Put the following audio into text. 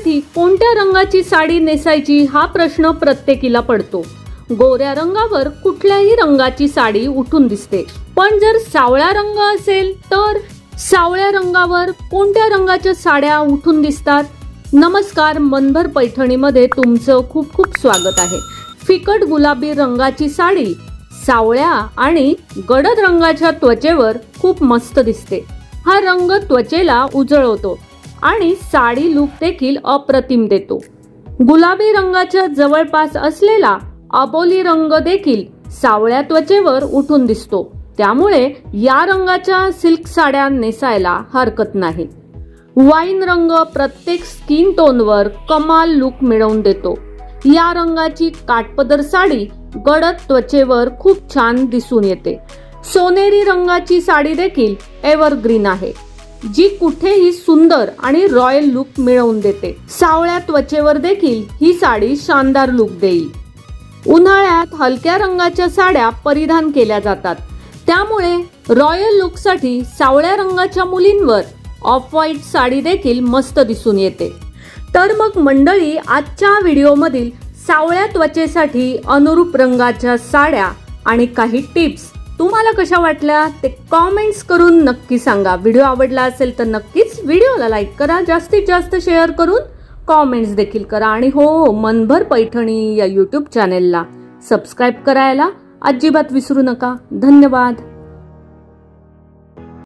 दिसण्यासाठी कोणत्या रंगाची साडी नेसायची हा प्रश्न प्रत्येकीला पडतो। गोऱ्या रंगावर कुठल्याही रंगाची साडी उठून दिसते, पण जर सावळा रंग असेल तर सावळ्या रंगावर कोणत्या रंगाच्या साड्या उठून दिसतात? नमस्कार, मनभर पैठणीमध्ये तुमचं खूप खूप स्वागत आहे। फिकट गुलाबी रंगाची साडी सावळ्या आणि गडद रंगाच्या त्वचेवर खूप मस्त दिसते। हा रंग त्वचेला उजळवतो आणि साडी लुक देखील अप्रतिम देतो। गुलाबी रंगाच्या जवळपास असलेला अबोली रंग देखील सावळ्या त्वचेवर उठून दिसतो, त्यामुळे या रंगाच्या सिल्क साड्या नेसायला हरकत नाही। वाईन रंग प्रत्येक स्किन टोनवर कमाल लुक मिळवून देतो। या रंगाची काठपदर साडी गडद त्वचेवर खूप छान दिसून येते। सोनेरी रंगाची साडी देखील एव्हरग्रीन आहे, जी कुठेही सुंदर आणि रॉयल लुक मिळवून देते। सावळ्या त्वचेवर देखील ही साडी शानदार लुक देईल। उन्हाळ्यात हलक्या रंगाच्या साड्या परिधान केल्या जातात, त्यामुळे रॉयल लुकसाठी सावळ्या रंगाच्या मुलींवर ऑफ व्हाईट साडी देखील मस्त दिसून येते। तर मग मंडळी, आजच्या व्हिडिओमधील सावळ्या त्वचेसाठी अनुरूप रंगाच्या साड्या आणि काही टिप्स तुम्हाला कशा वाटल्या ते कमेंट्स करून नक्की सांगा। व्हिडिओ आवडला असेल तर नक्कीच व्हिडिओला लाईक करा, जास्तीत जास्त शेअर करून कमेंट्स देखील करा आणि हो, मनभर पैठणी या YouTube चॅनेलला सबस्क्राइब करायला अजिबात विसरू नका। धन्यवाद।